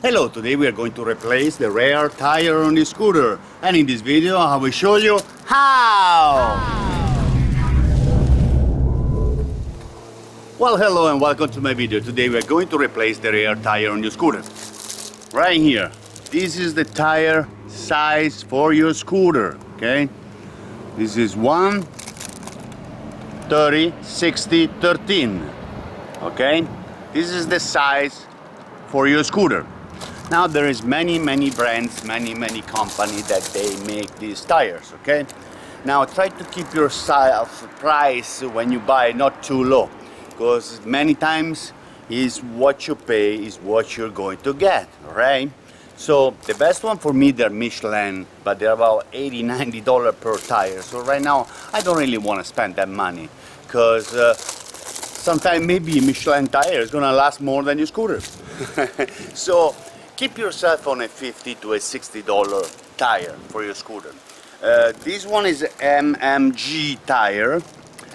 Hello, today we are going to replace the rear tire on the scooter, and in this video I will show you how! Well, hello and welcome to my video. Today we are going to replace the rear tire on your scooter. Right here, this is the tire size for your scooter, okay? This is 1, 30, 60, 13, okay? This is the size for your scooter. Now there is many brands, many companies that they make these tires, okay? Now try to keep yourself price when you buy not too low, because many times is what you pay is what you're going to get, right? So the best one for me, they're Michelin, but they're about $80–90 per tire. So right now I don't really want to spend that money, because sometimes maybe a Michelin tire is gonna last more than your scooter. So keep yourself on a $50 to $60 tire for your scooter. This one is MMG tire,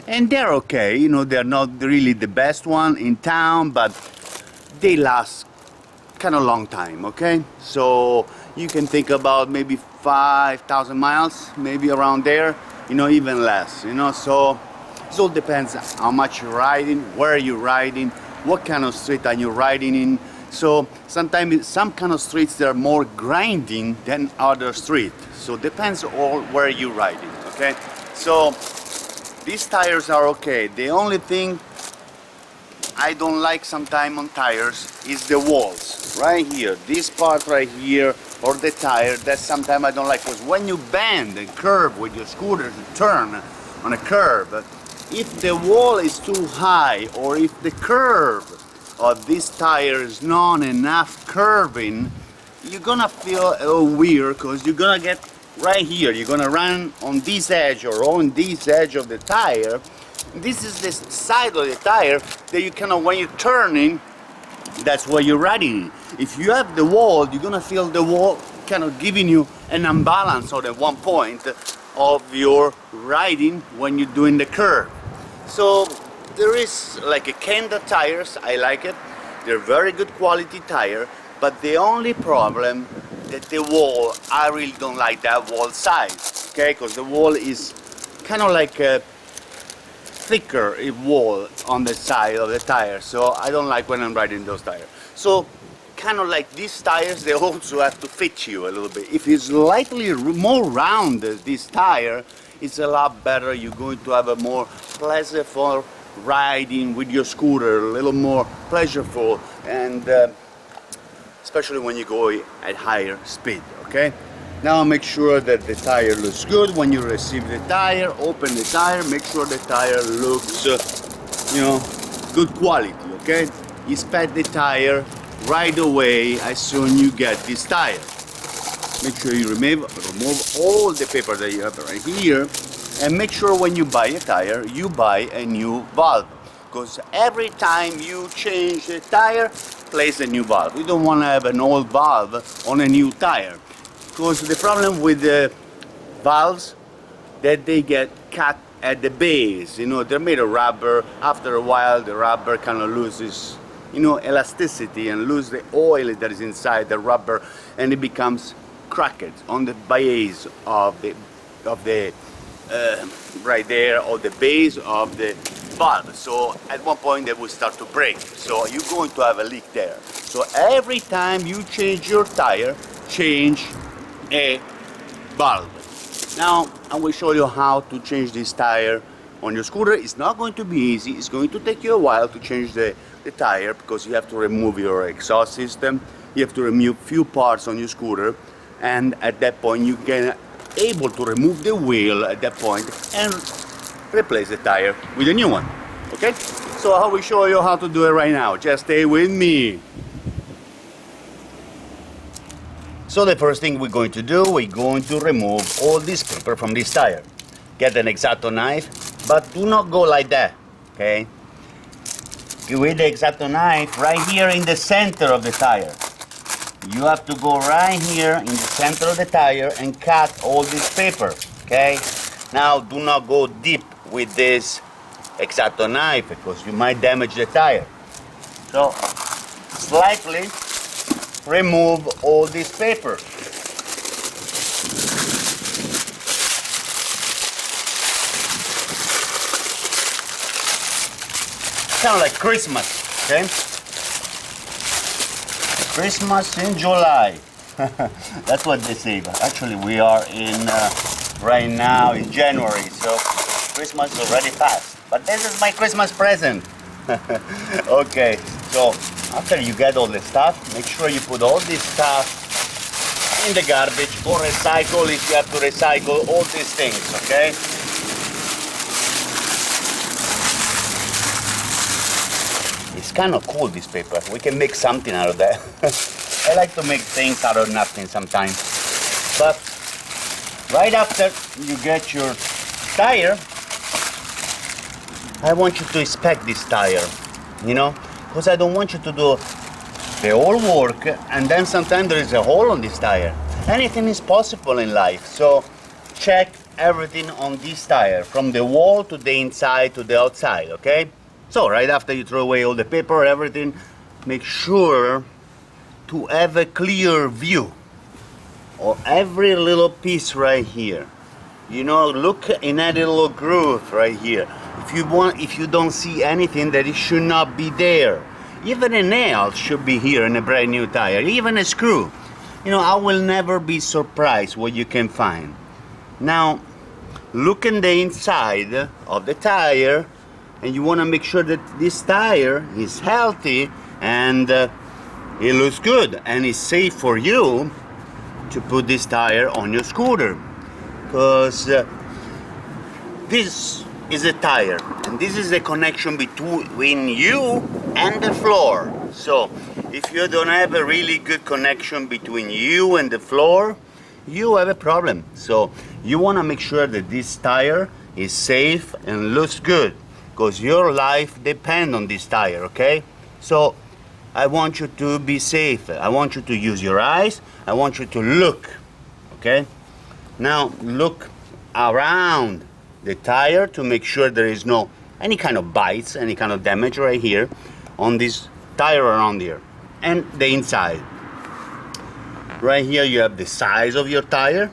and they're okay. You know, they're not really the best one in town, but they last kind of long time, okay? So you can think about maybe 5,000 miles, maybe around there, you know, even less, you know. So it all depends how much you're riding, where you're riding, what kind of street are you riding in. So sometimes some kind of streets they're more grinding than other streets. So depends on where you're riding, okay? So these tires are okay. The only thing I don't like sometimes on tires is the walls. Right here, this part right here, or the tire, that sometimes I don't like, because when you bend and curve with your scooter to turn on a curve, if the wall is too high, or if the curve of this tire is not enough curving, you're gonna feel a little weird, because you're gonna get right here, you're gonna run on this edge or on this edge of the tire. This is the side of the tire that you kind of, when you're turning, that's where you're riding. If you have the wall, you're gonna feel the wall kind of giving you an imbalance on the one point of your riding when you're doing the curve. So there is like a Kenda tires, I like it. They're very good quality tire, but the only problem that the wall, I really don't like that wall size, okay? Because the wall is kind of like a thicker wall on the side of the tire, so I don't like when I'm riding those tires. So kind of like these tires, they also have to fit you a little bit. If it's slightly more rounded, this tire, it's a lot better. You're going to have a more pleasurable riding with your scooter, a little more pleasurable, and especially when you go at higher speed, okay? Now make sure that the tire looks good. When you receive the tire, open the tire, make sure the tire looks, you know, good quality, okay? Inspect the tire right away as soon you get this tire. Make sure you remove all the paper that you have right here, and make sure when you buy a tire, you buy a new valve, because every time you change the tire, place a new valve. You don't want to have an old valve on a new tire, because the problem with the valves that they get cut at the base. You know, they're made of rubber. After a while, the rubber kind of loses, you know, elasticity and lose the oil that is inside the rubber, and it becomes cracked on the base of the right there, or the base of the valve. So at one point they will start to break. So you're going to have a leak there. So every time you change your tire, change a valve. Now I will show you how to change this tire on your scooter. It's not going to be easy. It's going to take you a while to change the tire, because you have to remove your exhaust system, you have to remove few parts on your scooter, and at that point you can able to remove the wheel at that point and replace the tire with a new one, okay? So I will show you how to do it right now. Just stay with me. So the first thing we're going to do, we're going to remove all this paper from this tire. Get an X-Acto knife, but do not go like that, okay? With the X-Acto knife right here in the center of the tire. You have to go right here in the center of the tire and cut all this paper, okay? Now do not go deep with this X-Acto knife, because you might damage the tire. So slightly remove all this paper. Kind of like Christmas, okay? Christmas in July. That's what they say. But actually, we are in right now in January, so Christmas is already passed. But this is my Christmas present. Okay, so after you get all the stuff, make sure you put all this stuff in the garbage or recycle if you have to recycle all these things, okay? It's kind of cool, this paper. We can make something out of that. I like to make things out of nothing sometimes. But right after you get your tire, I want you to inspect this tire, you know, because I don't want you to do the whole work and then sometimes there is a hole on this tire. Anything is possible in life, so check everything on this tire, from the wall to the inside to the outside, okay? So right after you throw away all the paper, everything, make sure to have a clear view of every little piece right here. You know, look in that little groove right here. If you don't see anything, that it should not be there. Even a nail should be here in a brand new tire, even a screw. You know, I will never be surprised what you can find. Now, look in the inside of the tire, and you want to make sure that this tire is healthy and it looks good and it's safe for you to put this tire on your scooter, because this is a tire and this is the connection between you and the floor. So if you don't have a really good connection between you and the floor, you have a problem. So you want to make sure that this tire is safe and looks good, because your life depends on this tire, okay? So I want you to be safe. I want you to use your eyes. I want you to look, okay? Now look around the tire to make sure there is no any kind of bites, any kind of damage right here on this tire around here, and the inside. Right here you have the size of your tire.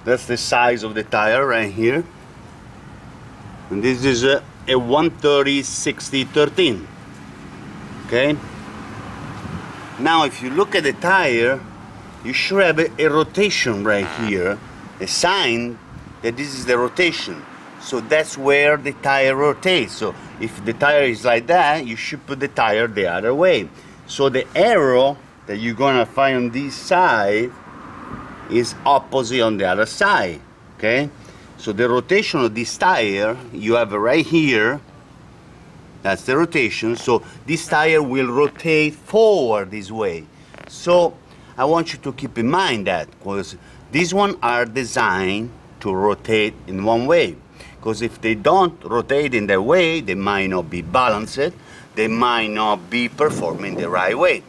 That's the size of the tire right here. And this is a 130/60/13. Okay. Now if you look at the tire, you should have a rotation right here, a sign that this is the rotation. So that's where the tire rotates. So if the tire is like that, you should put the tire the other way. So the arrow that you're gonna find on this side is opposite on the other side, okay? So the rotation of this tire, you have right here, that's the rotation. So this tire will rotate forward this way. So I want you to keep in mind that, because these ones are designed to rotate in one way. Because if they don't rotate in that way, they might not be balanced, they might not be performing the right way.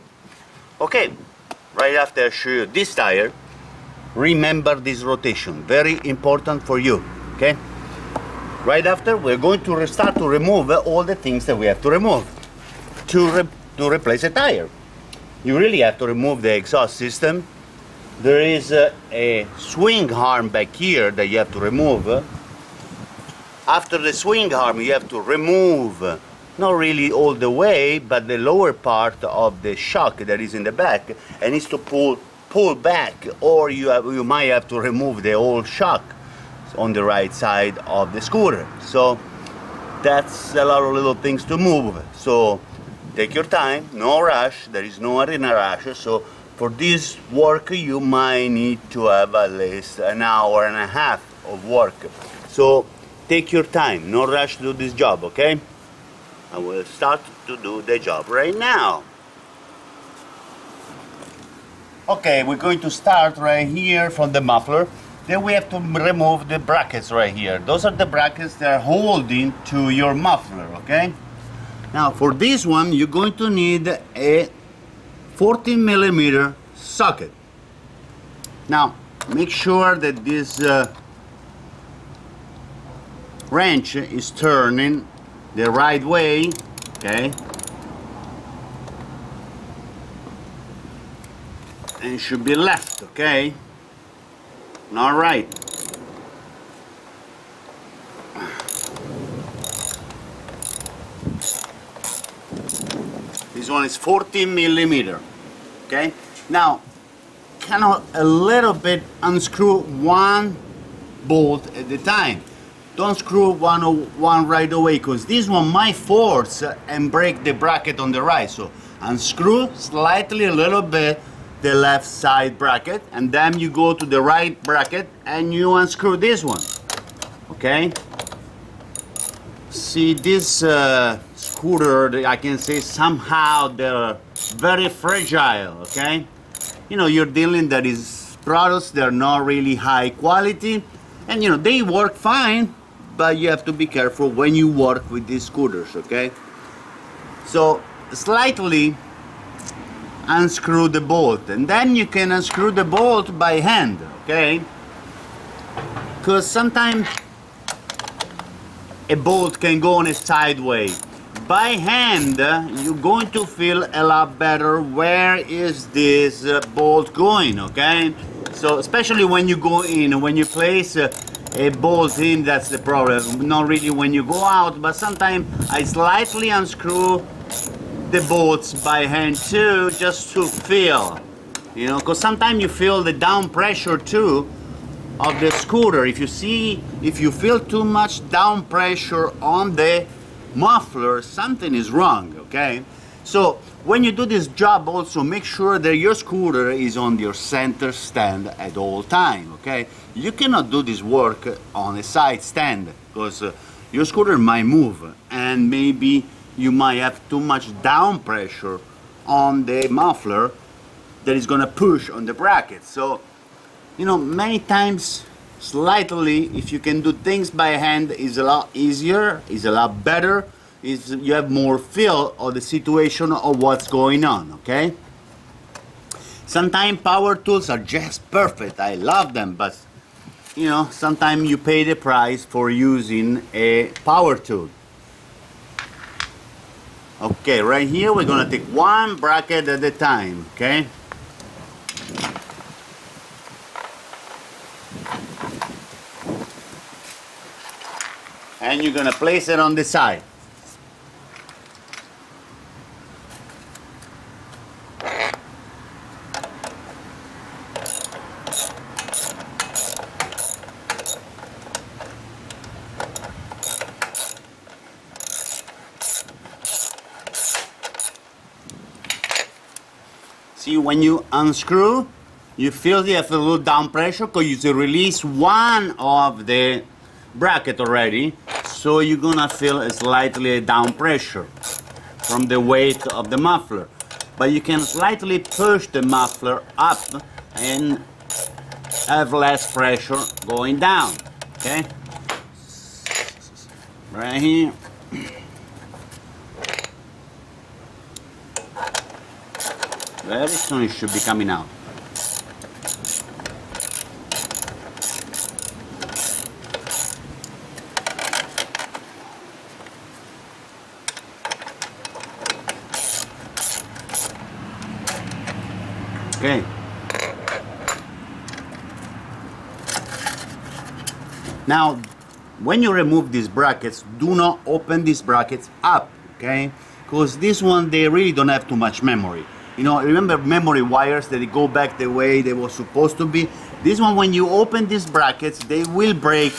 Okay, right after I show you this tire, remember this rotation, very important for you, okay? Right after, we're going to start to remove all the things that we have to remove to replace a tire. You really have to remove the exhaust system. There is a swing arm back here that you have to remove. After the swing arm, you have to remove, not really all the way, but the lower part of the shock that is in the back, and needs to pull back, or you might have to remove the whole shock on the right side of the scooter. So that's a lot of little things to move. So take your time, no rush, there is no arena rush. So for this work you might need to have at least an hour and a half of work. So take your time, no rush to do this job, okay? I will start to do the job right now. Okay, we're going to start right here from the muffler. Then we have to remove the brackets right here. Those are the brackets that are holding to your muffler, okay? Now for this one, you're going to need a 14mm socket. Now make sure that this wrench is turning the right way, okay? and should be left, okay? All right. This one is 14 millimeter, okay? Now, kind of a little bit unscrew one bolt at a time. Don't screw one right away, because this one might force and break the bracket on the right. So unscrew slightly a little bit the left side bracket, and then you go to the right bracket and you unscrew this one, okay? See, this scooter, I can say somehow they're very fragile, okay? You know, you're dealing that is products, they're not really high quality, and you know, they work fine, but you have to be careful when you work with these scooters, okay? So slightly unscrew the bolt, and then you can unscrew the bolt by hand, okay? Because sometimes a bolt can go on a sideways. By hand, you're going to feel a lot better where is this bolt going, okay? So especially when you go in, when you place a bolt in, that's the problem. Not really when you go out, but sometimes I slightly unscrew the bolts by hand too, just to feel, you know, because sometimes you feel the down pressure too of the scooter. If you feel too much down pressure on the muffler, something is wrong, okay? So when you do this job, also make sure that your scooter is on your center stand at all time, okay? You cannot do this work on a side stand, because your scooter might move and maybe you might have too much down pressure on the muffler that is gonna push on the bracket. So, you know, many times slightly, if you can do things by hand, is a lot easier, is a lot better, is you have more feel of the situation of what's going on, okay? Sometimes power tools are just perfect, I love them, but you know, sometimes you pay the price for using a power tool. Okay, right here we're gonna take one bracket at a time, okay? And you're gonna place it on the side. See, when you unscrew, you feel you have a little down pressure because you release one of the bracket already, so you're gonna feel a slightly down pressure from the weight of the muffler. But you can slightly push the muffler up and have less pressure going down, okay? Right here. Very soon it should be coming out. Okay. Now, when you remove these brackets, do not open these brackets up, okay? Because this one, they really don't have too much memory. You know, remember memory wires that they go back the way they were supposed to be? This one, when you open these brackets, they will break,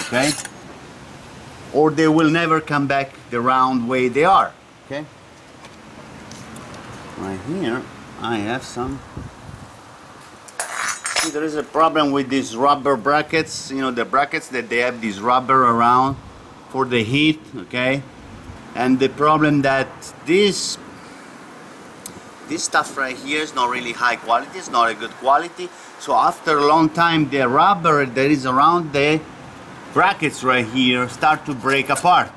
okay? Or they will never come back the round way they are, okay? Right here, I have some. See, there is a problem with these rubber brackets, you know, the brackets that they have this rubber around for the heat, okay? And the problem that this stuff right here is not really high quality, it's not a good quality. So after a long time, the rubber that is around the brackets right here start to break apart.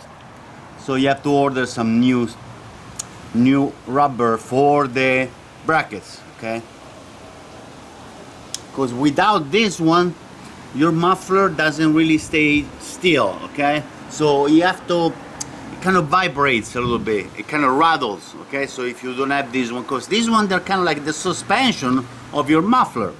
So you have to order some new rubber for the brackets, okay? Because without this one, your muffler doesn't really stay still, okay? So you have to, it kind of vibrates a little bit, it kind of rattles, okay? So if you don't have this one, because this one, they're kind of like the suspension of your muffler.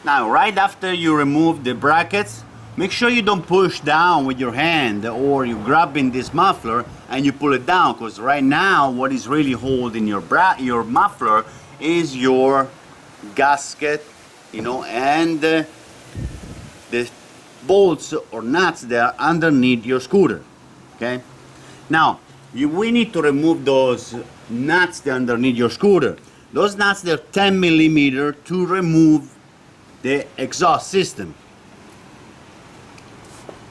Now, right after you remove the brackets, make sure you don't push down with your hand or you grab in this muffler and you pull it down, because right now what is really holding your muffler is your gasket, you know, and the bolts or nuts that are underneath your scooter. Okay, now we need to remove those nuts that are underneath your scooter. Those nuts, they're 10 millimeter to remove the exhaust system.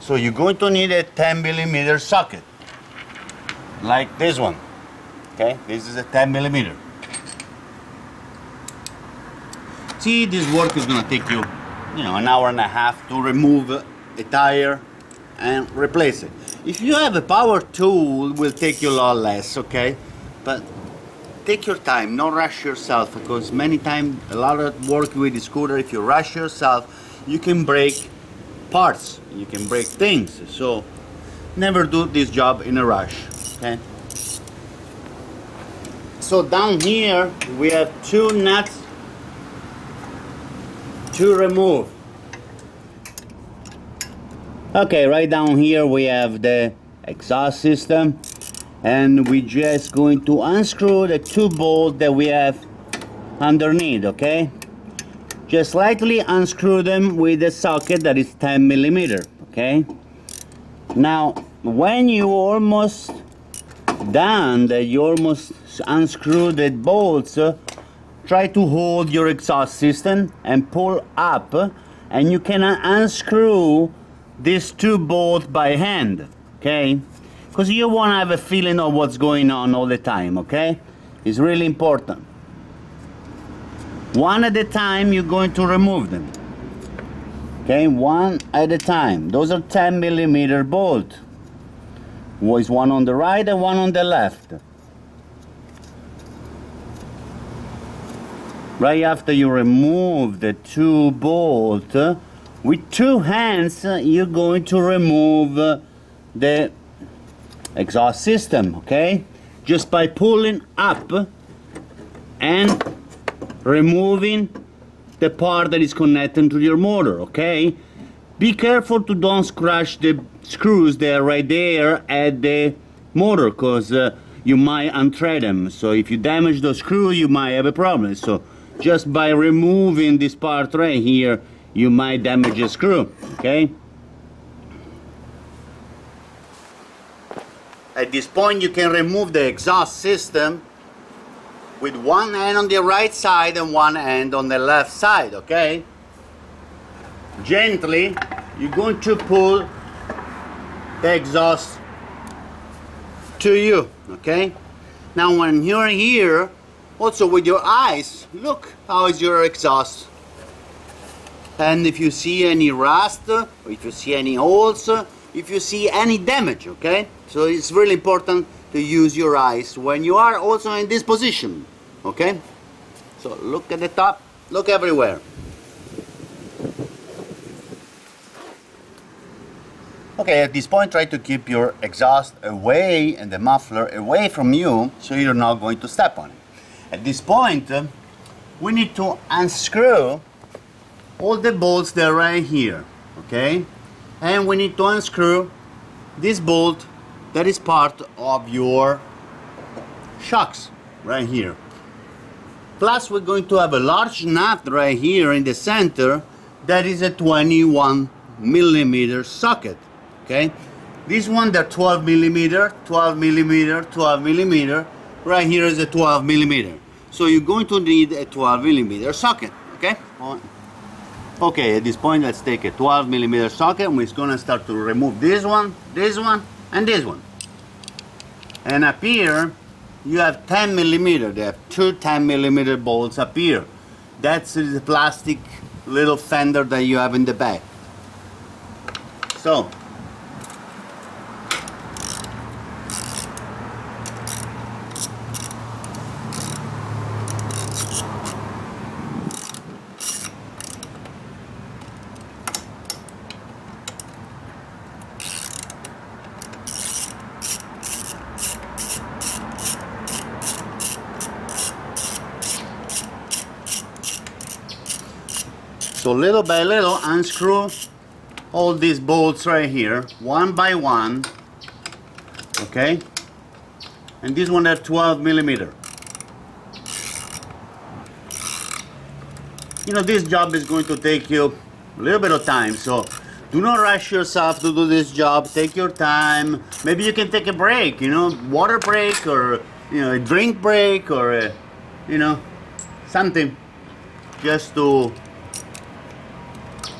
So you're going to need a 10 millimeter socket like this one. Okay, this is a 10 millimeter. See, this work is going to take you, you know, an hour and a half to remove a tire and replace it. If you have a power tool, it will take you a lot less, okay? But take your time, don't rush yourself, because many times, a lot of work with the scooter, if you rush yourself, you can break parts, you can break things. So never do this job in a rush, okay? So down here, we have two nuts to remove. Okay, right down here we have the exhaust system, and we're just going to unscrew the two bolts that we have underneath, okay? Just slightly unscrew them with the socket that is 10 millimeter, okay? Now, when you almost done, that you almost unscrew the bolts, try to hold your exhaust system and pull up, and you can unscrew these two bolts by hand, okay? Because you want to have a feeling of what's going on all the time, okay? It's really important. One at a time, you're going to remove them, okay? One at a time. Those are 10 millimeter bolts. There's one on the right and one on the left. Right after you remove the two bolts, with two hands, you're going to remove the exhaust system, okay? Just by pulling up and removing the part that is connected to your motor, okay? Be careful to don't scratch the screws that are right there at the motor, because you might unthread them. So if you damage the screw, you might have a problem. So just by removing this part right here, you might damage the screw, okay? At this point, you can remove the exhaust system with one hand on the right side and one hand on the left side, okay? Gently, you're going to pull the exhaust to you, okay? Now when you're here, also with your eyes, look how is your exhaust. And if you see any rust, or if you see any holes, if you see any damage, okay? So it's really important to use your eyes when you are also in this position, okay? So look at the top, look everywhere. Okay, at this point, try to keep your exhaust away and the muffler away from you, so you're not going to step on it. At this point, we need to unscrew all the bolts that are right here, okay? And we need to unscrew this bolt that is part of your shocks right here. Plus, we're going to have a large nut right here in the center that is a 21 millimeter socket, okay? This one, they're 12 millimeter, 12 millimeter, 12 millimeter. Right here is a 12 millimeter. So you're going to need a 12 millimeter socket, okay? Okay, at this point, let's take a 12 millimeter socket, and we're gonna start to remove this one, and this one. And up here, you have 10 millimeter. They have two 10 millimeter bolts up here. That's the plastic little fender that you have in the back. So, So little by little unscrew all these bolts right here, one by one, okay? And this one at 12mm. You know, this job is going to take you a little bit of time, so do not rush yourself to do this job. Take your time. Maybe you can take a break, you know, water break, or, you know, a drink break, or a, you know, something just to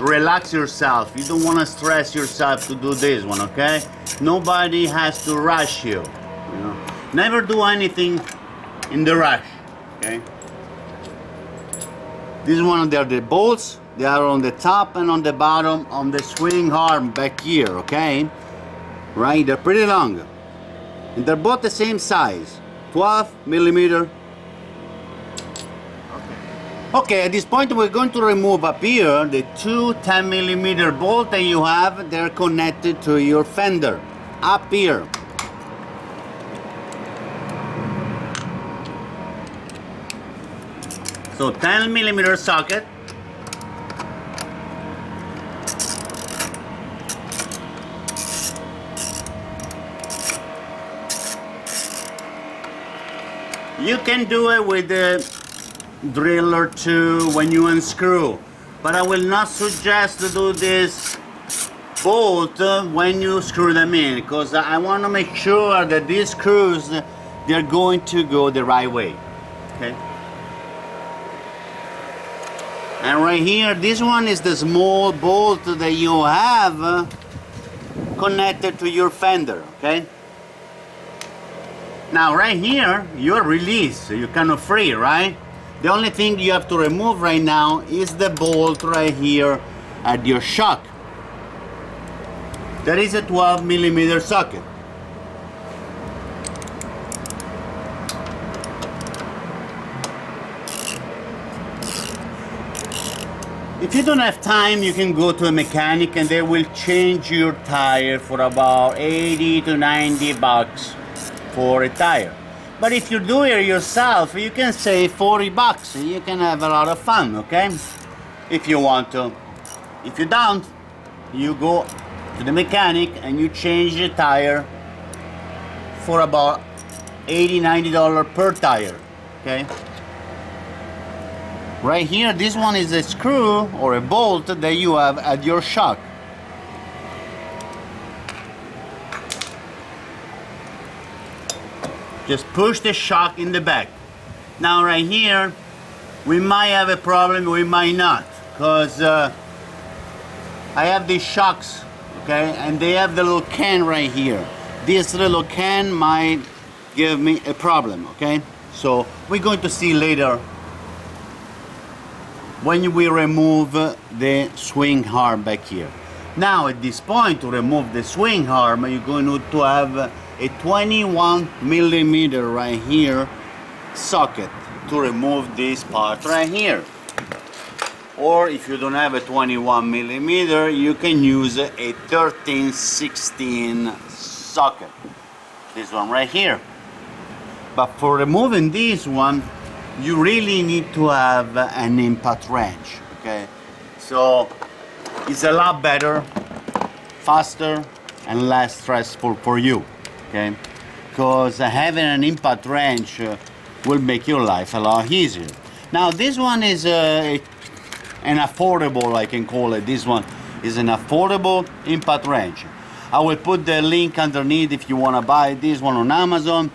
relax yourself. You don't want to stress yourself to do this one, okay? Nobody has to rush you, you know. Never do anything in the rush, okay? This one, they're the bolts. They are on the top and on the bottom on the swing arm back here, okay? Right, they're pretty long. And they're both the same size, 12mm. Okay, at this point we're going to remove up here the two 10mm bolts that you have. They're connected to your fender, up here. So 10mm socket. You can do it with the drill or two when you unscrew, but I will not suggest to do this bolt when you screw them in, because I want to make sure that these screws, they're going to go the right way, okay? And right here, this one is the small bolt that you have connected to your fender, okay? Now right here, you're released, so you're kind of free, right? The only thing you have to remove right now is the bolt right here at your shock. That is a 12mm socket. If you don't have time, you can go to a mechanic and they will change your tire for about 80 to 90 bucks for a tire. But if you do it yourself, you can save 40 bucks and you can have a lot of fun, okay? If you want to. If you don't, you go to the mechanic and you change the tire for about $80–90 per tire, okay? Right here, this one is a screw or a bolt that you have at your shock. Just push the shock in the back. Now right here, we might have a problem, we might not, because I have these shocks, okay, and they have the little can right here. This little can might give me a problem, okay? So we're going to see later when we remove the swing arm back here. Now at this point, to remove the swing arm, you're going to have a 21mm right here socket to remove this part right here. Or if you don't have a 21mm, you can use a 13/16 socket. This one right here. But for removing this one, you really need to have an impact wrench, okay? So it's a lot better, faster, and less stressful for you, okay? Because having an impact wrench will make your life a lot easier. Now this one is an affordable, I can call it. This one is an affordable impact wrench. I will put the link underneath if you want to buy this one on Amazon.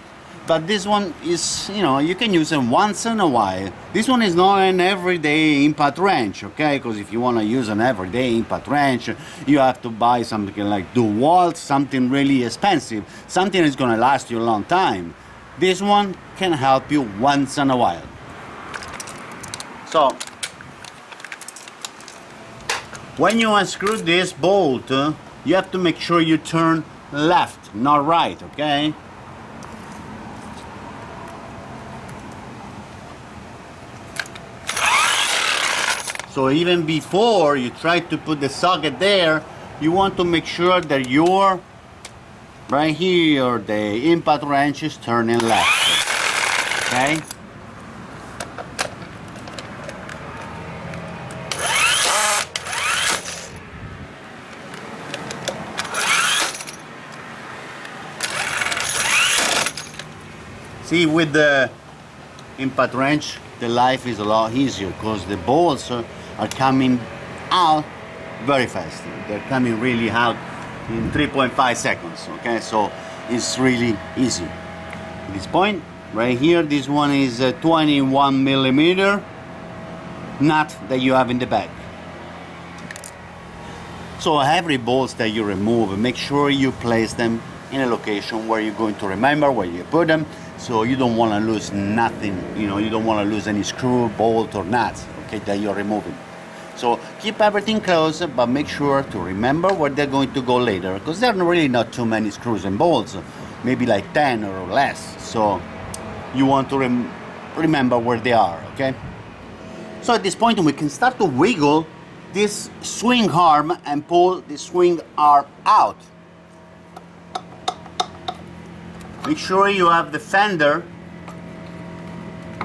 But this one is, you know, you can use it once in a while. This one is not an everyday impact wrench, okay? Because if you want to use an everyday impact wrench, you have to buy something like DeWalt, something really expensive, something that's going to last you a long time. This one can help you once in a while. So, when you unscrew this bolt, you have to make sure you turn left, not right, okay? So even before you try to put the socket there, you want to make sure that your, right here, the impact wrench is turning left, okay? See, with the impact wrench, the life is a lot easier because the bolts are coming out very fast. They're coming really out in 3.5 seconds. Okay, so it's really easy. At this point, right here, this one is a 21 millimeter nut that you have in the back. So every bolts that you remove, make sure you place them in a location where you're going to remember where you put them, so you don't want to lose nothing. You know, you don't want to lose any screw, bolt, or nuts, okay, that you're removing. So keep everything close, but make sure to remember where they're going to go later, because there are really not too many screws and bolts, maybe like 10 or less. So you want to remember where they are, okay? So at this point we can start to wiggle this swing arm and pull the swing arm out. Make sure you have the fender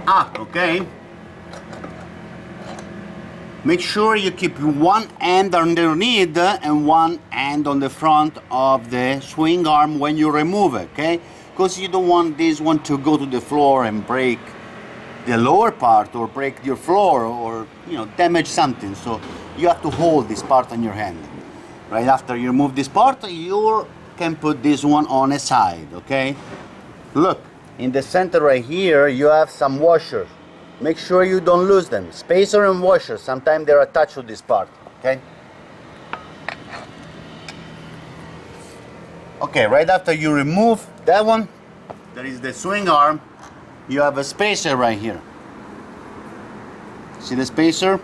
up, okay? Make sure you keep one hand underneath and one hand on the front of the swing arm when you remove it, okay? Because you don't want this one to go to the floor and break the lower part or break your floor or, you know, damage something. So you have to hold this part on your hand. Right after you remove this part, you can put this one on a side, okay? Look, in the center right here, you have some washers. Make sure you don't lose them. Spacer and washer, sometimes they're attached to this part, okay? Okay, right after you remove that one, there is the swing arm, you have a spacer right here. See the spacer?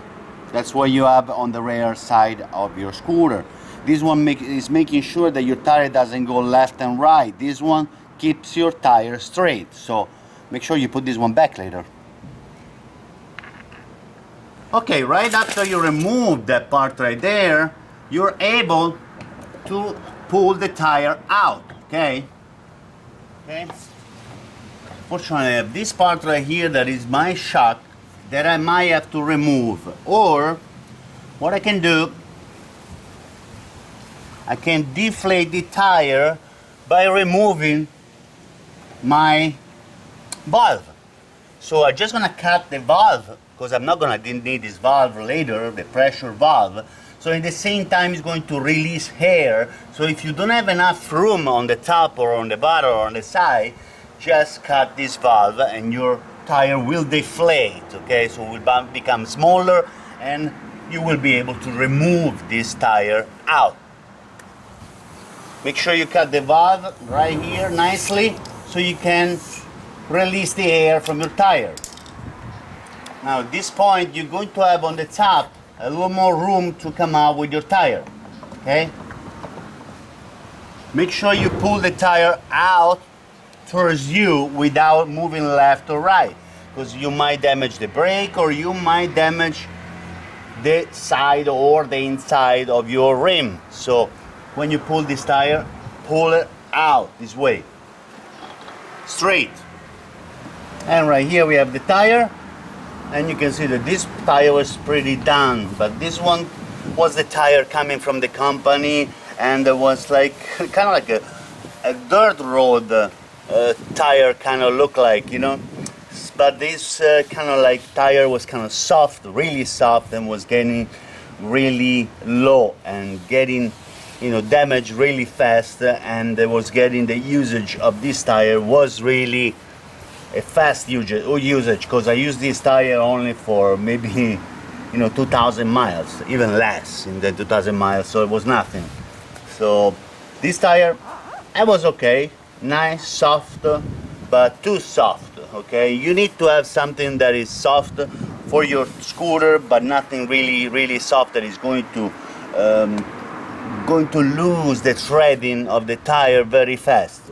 That's what you have on the rear side of your scooter. This one is making sure that your tire doesn't go left and right. This one keeps your tire straight. So make sure you put this one back later. Okay, right after you remove that part right there, you're able to pull the tire out, okay? Okay. Fortunately, I have this part right here that is my shock that I might have to remove. Or what I can do, I can deflate the tire by removing my valve. So I'm just gonna cut the valve because I'm not gonna need this valve later, the pressure valve. So at the same time it's going to release air. So if you don't have enough room on the top or on the bottom or on the side, just cut this valve and your tire will deflate, okay? So it will become smaller and you will be able to remove this tire out. Make sure you cut the valve right here nicely so you can release the air from your tire. Now at this point you're going to have on the top a little more room to come out with your tire, okay? Make sure you pull the tire out towards you without moving left or right, because you might damage the brake or you might damage the side or the inside of your rim. So when you pull this tire, pull it out this way, straight. And right here we have the tire, and you can see that this tire was pretty done, but this one was the tire coming from the company, and it was like kind of like a dirt road tire kind of look like, you know. But this kind of like tire was kind of soft, really soft, and was getting really low and getting, you know, damaged really fast, and it was getting the usage of this tire was really a fast usage, because I used this tire only for maybe, you know, 2,000 miles, even less in the 2,000 miles, so it was nothing. So this tire, it was okay, nice, soft, but too soft, okay? You need to have something that is soft for your scooter, but nothing really soft that is going to lose the treading of the tire very fast.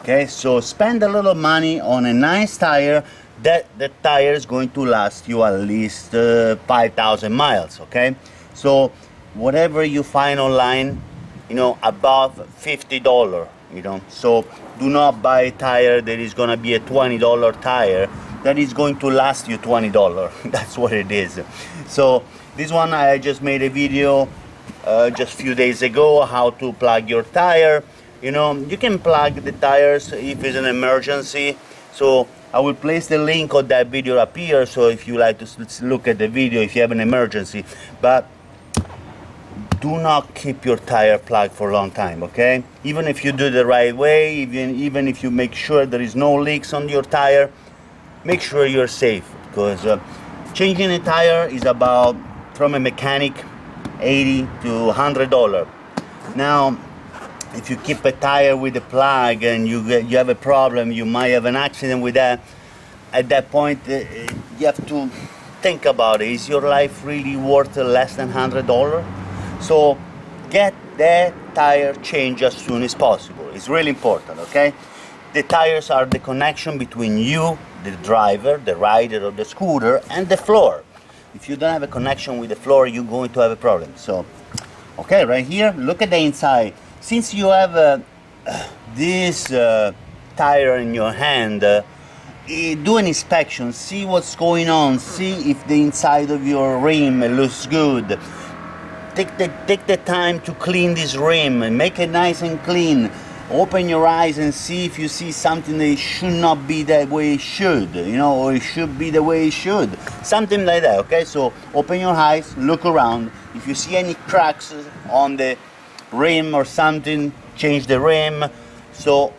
Okay, so spend a little money on a nice tire that the tire is going to last you at least 5,000 miles, okay? So whatever you find online, you know, above $50, you know, so do not buy a tire that is going to be a $20 tire that is going to last you $20. That's what it is. So this one I just made a video just a few days ago, how to plug your tire. You know, you can plug the tires if it's an emergency, So I will place the link of that video up here, so if you like to look at the video if you have an emergency. But do not keep your tire plugged for a long time, okay? Even if you do the right way, even if you make sure there is no leaks on your tire, make sure you're safe, because changing a tire is about, from a mechanic, $80 to $100. Now, if you keep a tire with a plug and you have a problem, you might have an accident with that. At that point, you have to think about it. Is your life really worth less than $100? So get that tire changed as soon as possible. It's really important, okay? The tires are the connection between you, the driver, the rider of the scooter, and the floor. If you don't have a connection with the floor, you're going to have a problem. So, okay, right here, look at the inside. Since you have this tire in your hand, do an inspection, see what's going on, see if the inside of your rim looks good. Take the time to clean this rim and make it nice and clean. Open your eyes and see if you see something that should not be that way it should, you know, or it should be the way it should. Something like that, okay? So open your eyes, look around. If you see any cracks on the rim or something, change the rim. So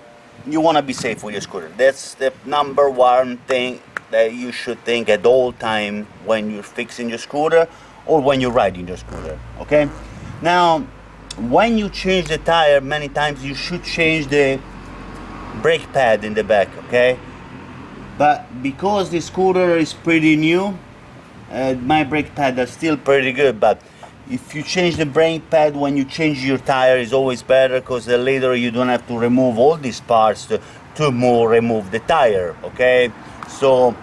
you want to be safe with your scooter. That's the number one thing that you should think at all time when you're fixing your scooter or when you're riding your scooter, okay? Now, when you change the tire, many times you should change the brake pad in the back, okay? But because the scooter is pretty new, my brake pad are still pretty good, but if you change the brake pad when you change your tire, is always better, because later you don't have to remove all these parts to remove the tire, okay? So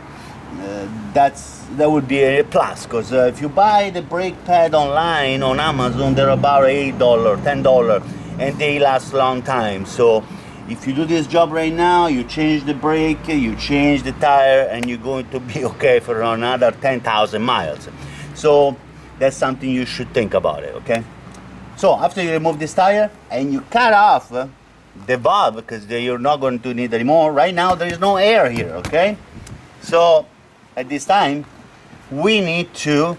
that would be a plus, because if you buy the brake pad online on Amazon, they're about $8, $10, and they last a long time. So if you do this job right now, you change the brake, you change the tire, and you're going to be okay for another 10,000 miles. So that's something you should think about it, okay? So after you remove this tire and you cut off the valve, because you're not going to need anymore. Right now there is no air here, okay? So at this time we need to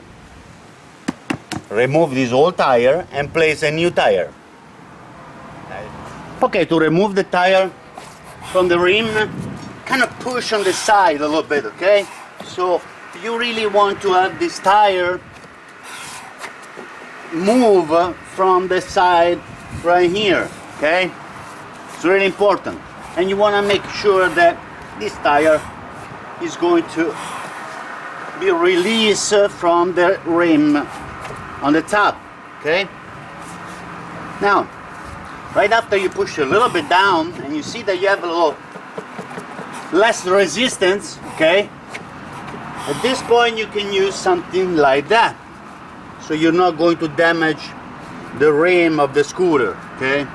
remove this old tire and place a new tire. Okay, to remove the tire from the rim, kind of push on the side a little bit, okay? So you really want to have this tire move from the side right here, okay? It's really important. And you want to make sure that this tire is going to be released from the rim on the top, okay? Now, right after you push a little bit down and you see that you have a little less resistance, okay? At this point you can use something like that, so you're not going to damage the rim of the scooter, okay?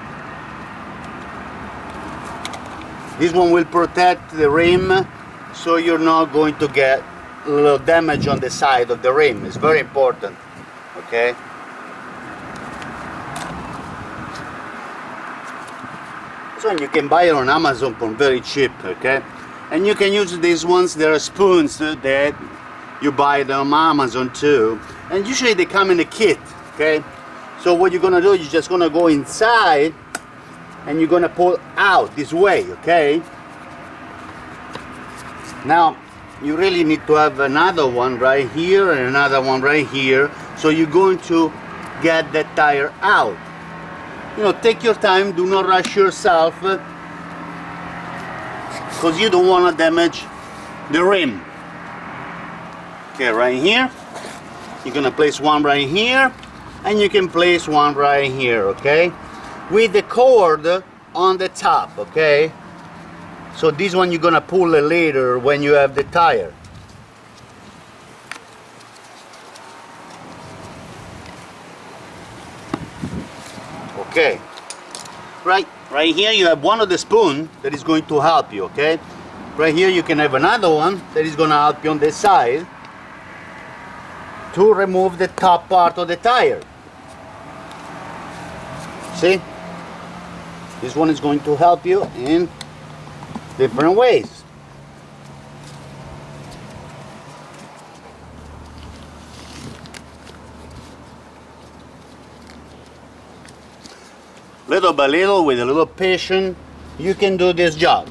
This one will protect the rim, so you're not going to get a little damage on the side of the rim. It's very important, okay? So you can buy it on Amazon for very cheap, okay? And you can use these ones. There are spoons that you buy them on Amazon too, and usually they come in a kit, okay? So what you're gonna do, you're just gonna go inside and you're gonna pull out this way, okay? Now you really need to have another one right here and another one right here, so you're going to get that tire out. You know, take your time, do not rush yourself, because you don't want to damage the rim. Okay, right here, you're gonna place one right here, and you can place one right here, okay, with the cord on the top, okay? So this one you're gonna pull later when you have the tire. Okay, right here you have one of the spoon that is going to help you, okay? Right here you can have another one that is gonna help you on this side to remove the top part of the tire. See? This one is going to help you in different ways. Little by little, with a little patience, you can do this job.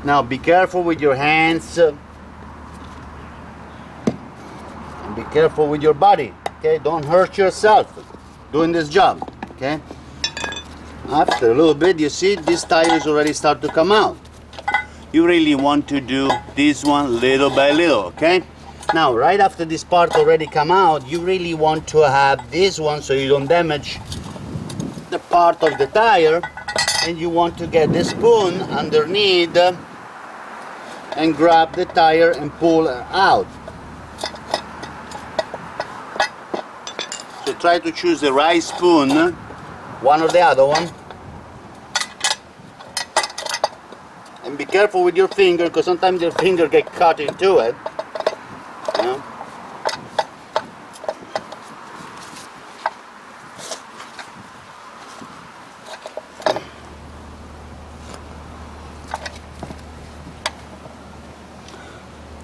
Now be careful with your hands and be careful with your body, okay? Don't hurt yourself doing this job, okay? After a little bit, you see these tires already start to come out. You really want to do this one little by little, okay? Now, right after this part already come out, you really want to have this one so you don't damage the part of the tire, and you want to get the spoon underneath and grab the tire and pull out. So try to choose the right spoon, one or the other one. And be careful with your finger, because sometimes your finger get cut into it. You know?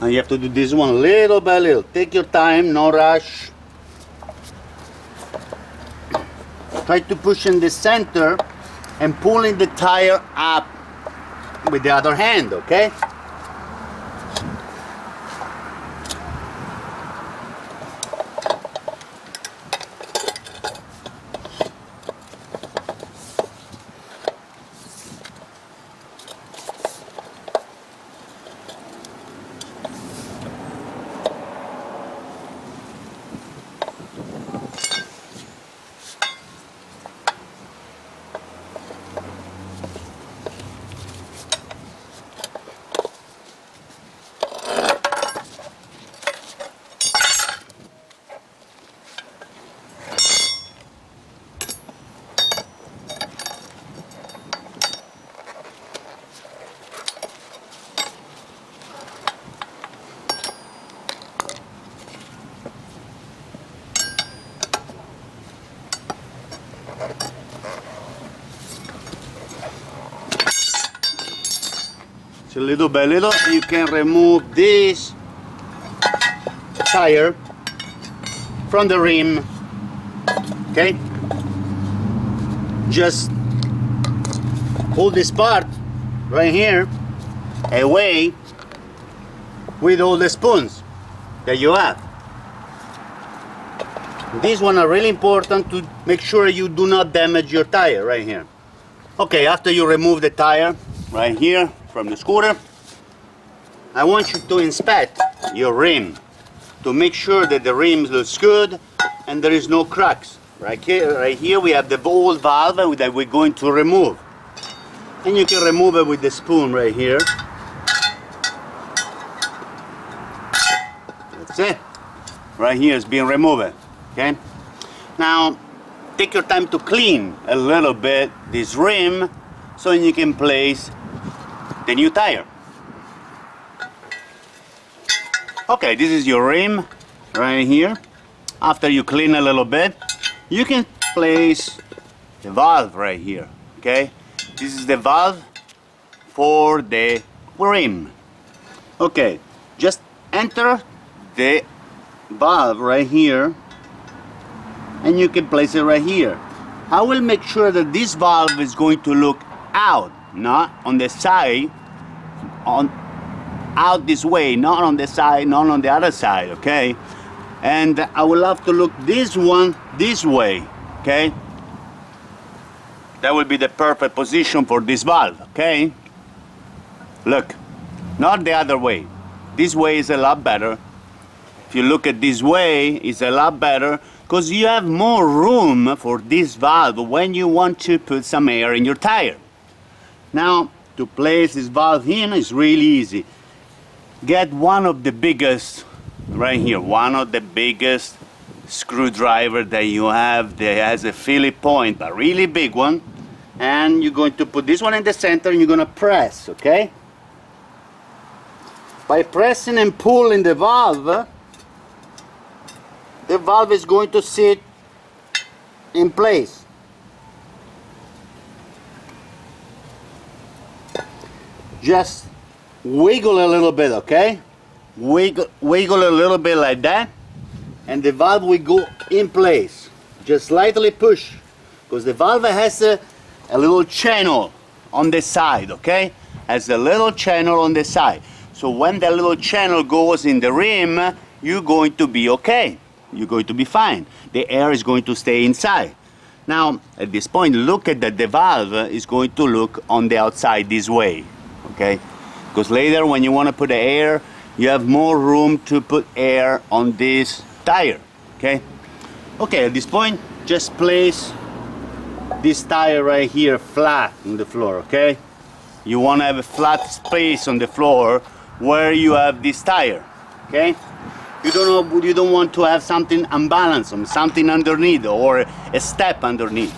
And you have to do this one little by little. Take your time, no rush. Try to push in the center and pulling the tire up with the other hand, okay? So little by little you can remove this tire from the rim, okay? Just pull this part right here away with all the spoons that you have. These ones are really important to make sure you do not damage your tire right here. Okay, after you remove the tire right here from the scooter, I want you to inspect your rim to make sure that the rim looks good and there is no cracks. Right here we have the old valve that we're going to remove. And you can remove it with the spoon right here. That's it. Right here is being removed. Okay? Now, take your time to clean a little bit this rim so you can place the new tire. Okay, this is your rim right here. After you clean a little bit, you can place the valve right here. Okay, this is the valve for the rim. Okay, just enter the valve right here and you can place it right here. I will make sure that this valve is going to look out, not on the side, out this way, not on the side, not on the other side, okay? And I will have to look this one this way, okay? That will be the perfect position for this valve, okay? Look, not the other way. This way is a lot better. If you look at this way, it's a lot better because you have more room for this valve when you want to put some air in your tire. Now, to place this valve in is really easy. Get one of the biggest, right here, one of the biggest screwdriver that you have that has a Phillips point, a really big one. And you're going to put this one in the center and you're going to press, okay? By pressing and pulling the valve is going to sit in place. Just wiggle a little bit, okay? Wiggle a little bit like that, and the valve will go in place. Just slightly push, Because the valve has a little channel on the side, okay? Has a little channel on the side. So when the little channel goes in the rim, you're going to be okay. You're going to be fine. The air is going to stay inside. Now, at this point, look at that the valve is going to look on the outside this way, okay? Because later when you want to put the air, you have more room to put air on this tire, okay? Okay, at this point, just place this tire right here flat on the floor, okay? You want to have a flat space on the floor where you have this tire, okay? You don't want to have something unbalanced, something underneath or a step underneath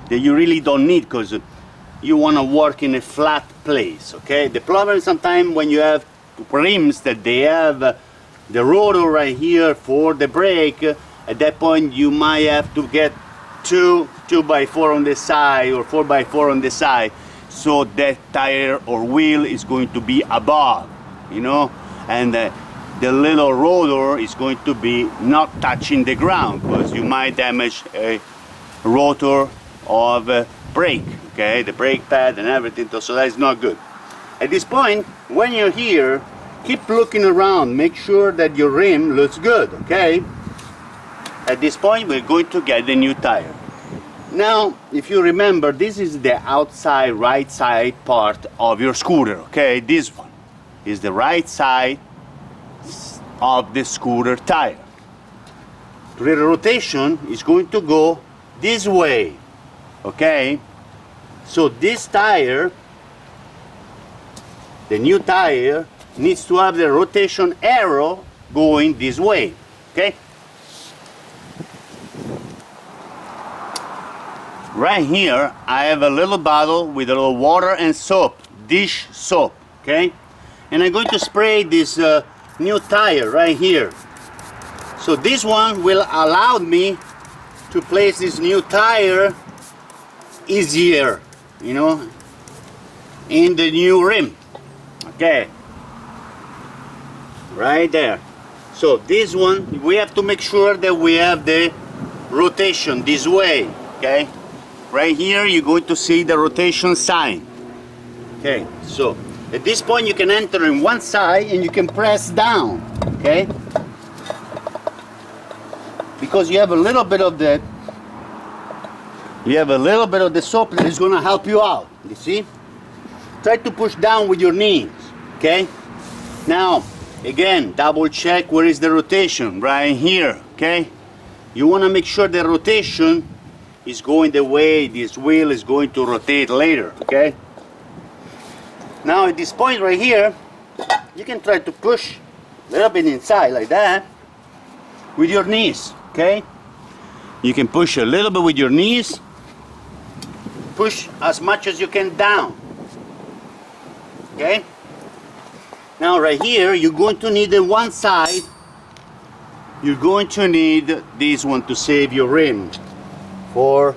that you really don't need, because you want to work in a flat place, okay? The problem is sometimes when you have rims that they have the rotor right here for the brake, at that point you might have to get 2x4 on the side or 4x4 on the side, so that tire or wheel is going to be above, you know, and the little rotor is going to be not touching the ground, because you might damage a rotor of a brake, okay, the brake pad and everything, so that is not good. At this point, when you're here, keep looking around, make sure that your rim looks good, okay? At this point, we're going to get the new tire. Now, if you remember, this is the outside right side part of your scooter, okay? This one is the right side of the scooter tire. The rotation is going to go this way, okay? So this tire, the new tire, needs to have the rotation arrow going this way, okay? Right here I have a little bottle with a little water and soap, dish soap, okay? And I'm going to spray this new tire right here. So this one will allow me to place this new tire easier, you know, in the new rim, okay? Right there. So this one, we have to make sure that we have the rotation this way, okay? Right here you're going to see the rotation sign. Okay, so at this point you can enter in one side and you can press down, okay? Because you have a little bit of the soap that is going to help you out, you see? Try to push down with your knees, okay? Now, again, double check where is the rotation, right here, okay? You want to make sure the rotation is going the way this wheel is going to rotate later, okay? Now at this point right here, you can try to push a little bit inside like that with your knees, okay? You can push a little bit with your knees, push as much as you can down, okay? Now right here, you're going to need the one side, you're going to need this one to save your rim for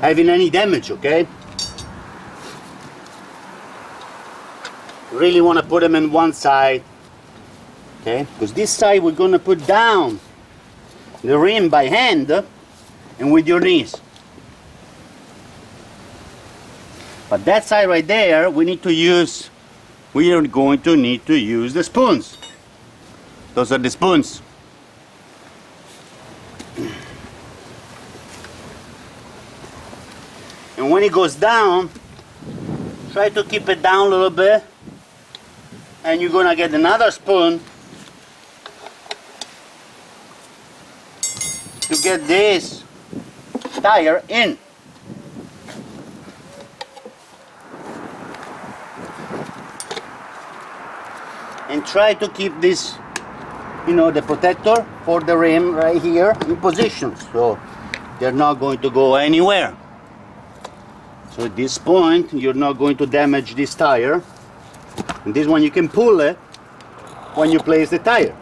having any damage, okay? You really want to put them in one side, okay? Because this side we're going to put down the rim by hand and with your knees. But that side right there, we are going to need to use the spoons. Those are the spoons. And when it goes down, try to keep it down a little bit, and you're gonna get another spoon to get this tire in. And try to keep this, you know, the protector for the rim right here in position, so they're not going to go anywhere. So at this point, you're not going to damage this tire. And this one you can pull it when you place the tire.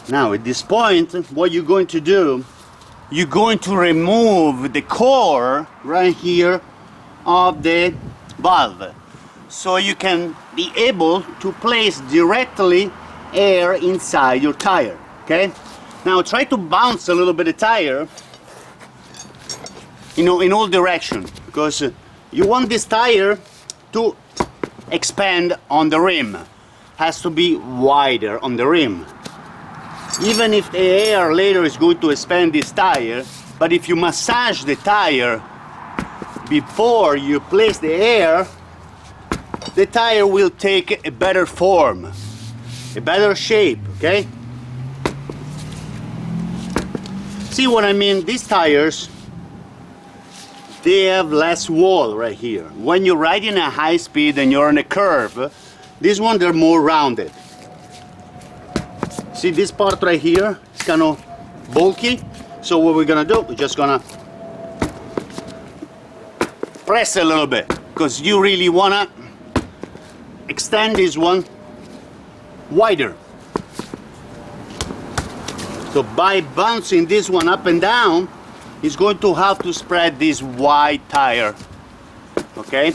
Now at this point, what you're going to do, you're going to remove the core right here of the valve, so you can be able to place directly air inside your tire, okay? Now try to bounce a little bit the tire you know, in all direction, because you want this tire to expand on the rim. Has to be wider on the rim. Even if the air later is going to expand this tire, but if you massage the tire before you place the air, the tire will take a better form, a better shape, okay? See what I mean? These tires, they have less wall right here. When you're riding at high speed and you're on a curve, these ones, they're more rounded. See this part right here? It's kind of bulky. So what we're gonna do, we're just gonna press a little bit, because you really wanna extend this one wider. So by bouncing this one up and down, it's going to have to spread this wide tire, okay?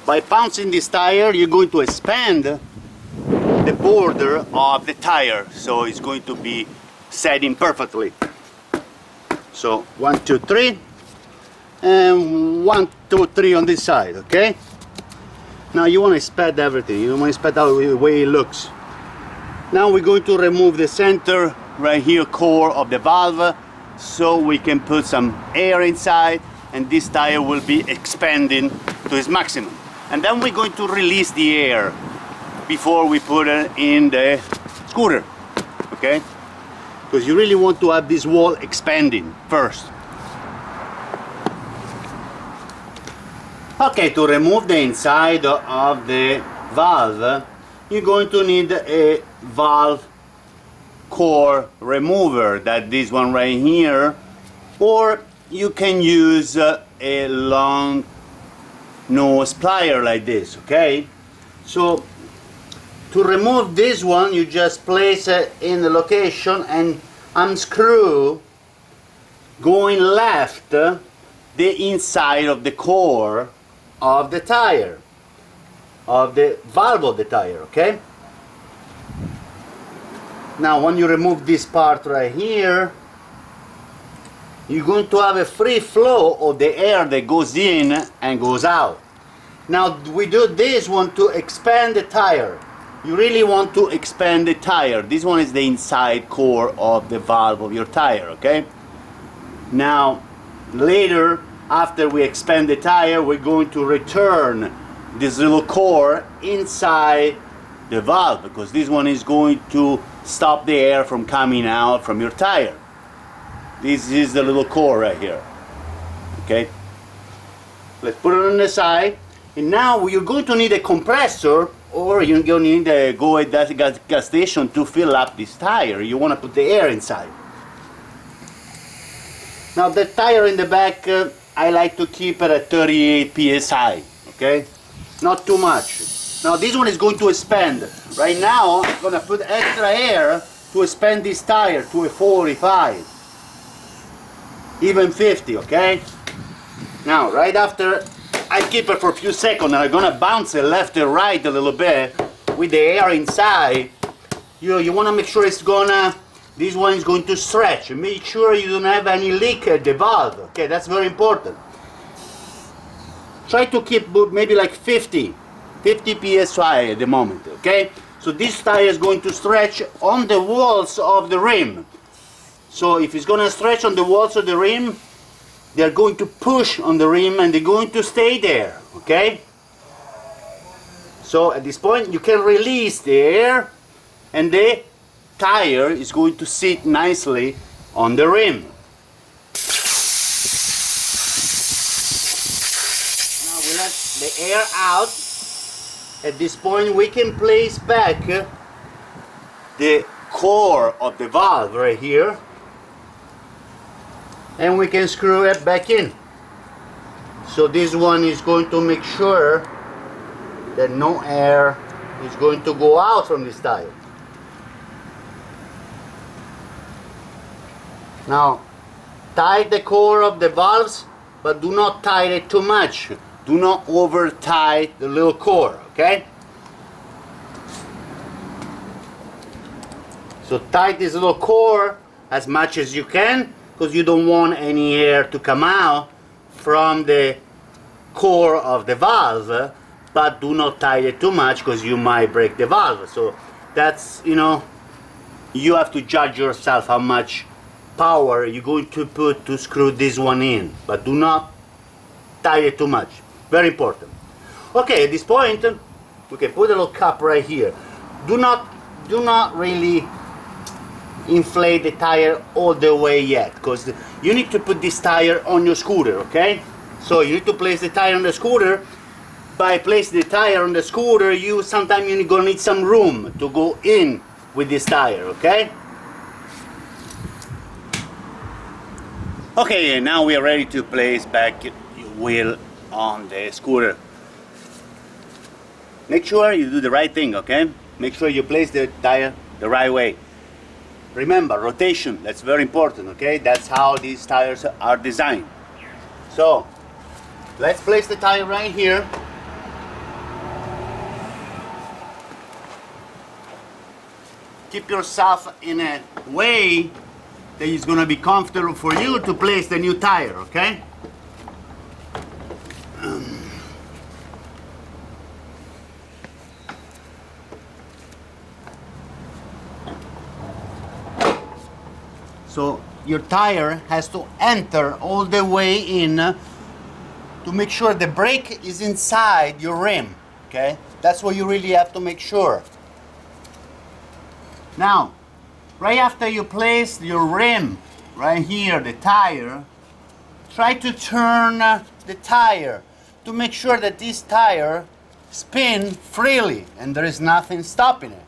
By bouncing this tire, you're going to expand the border of the tire, so it's going to be setting perfectly. So 1, 2, 3, and 1, 2, 3 on this side, okay? Now you want to inspect everything. You want to inspect how the way it looks. Now we're going to remove the center right here core of the valve, so we can put some air inside, and this tire will be expanding to its maximum. And then we're going to release the air before we put it in the scooter, okay? Because you really want to have this wall expanding first. Okay, to remove the inside of the valve, you're going to need a valve core remover, that this one right here, or you can use a long nose plier like this, okay? So to remove this one, you just place it in the location and unscrew, going left, the inside of the core of the tire, of the valve of the tire, okay? Now when you remove this part right here, you're going to have a free flow of the air that goes in and goes out. Now we do this one to expand the tire. You really want to expand the tire. This one is the inside core of the valve of your tire, okay? Now later, after we expand the tire, we're going to return this little core inside the valve, because this one is going to stop the air from coming out from your tire. This is the little core right here, okay? Let's put it on the side. And now you're going to need a compressor, or you're going to need to go at that gas station to fill up this tire. You want to put the air inside. Now the tire in the back, I like to keep it at 38 psi, okay? Not too much. Now this one is going to expand. Right now I'm going to put extra air to expand this tire to a 45. Even 50, okay? Now right after I keep it for a few seconds, and I'm gonna bounce it left and right a little bit with the air inside. You wanna make sure it's gonna, this one is going to stretch. Make sure you don't have any leak at the valve, okay? That's very important. Try to keep maybe like 50 psi at the moment, okay? So this tire is going to stretch on the walls of the rim. So if it's going to stretch on the walls of the rim, they're going to push on the rim and they're going to stay there, okay? So at this point you can release the air and the tire is going to sit nicely on the rim. Now we let the air out. At this point we can place back the core of the valve right here, and we can screw it back in. So this one is going to make sure that no air is going to go out from this tire. Now tie the core of the valves, but do not tie it too much. Do not over tie the little core, okay? So tight this little core as much as you can, because you don't want any air to come out from the core of the valve, but do not tight it too much because you might break the valve. So that's, you know, you have to judge yourself how much power you're going to put to screw this one in, but do not tie it too much. Very important. Okay, at this point we can put a little cup right here. Do not really inflate the tire all the way yet, because you need to put this tire on your scooter. Okay, so you need to place the tire on the scooter. By placing the tire on the scooter, sometimes you're gonna need some room to go in with this tire. Okay. Okay, now we are ready to place back your wheel on the scooter. Make sure you do the right thing, okay? Make sure you place the tire the right way. Remember, rotation, that's very important, okay? That's how these tires are designed. So, let's place the tire right here. Keep yourself in a way that is going to be comfortable for you to place the new tire, okay? So your tire has to enter all the way in to make sure the brake is inside your rim, okay? That's what you really have to make sure. Now, right after you place your rim right here, the tire, try to turn the tire to make sure that this tire spin freely and there is nothing stopping it.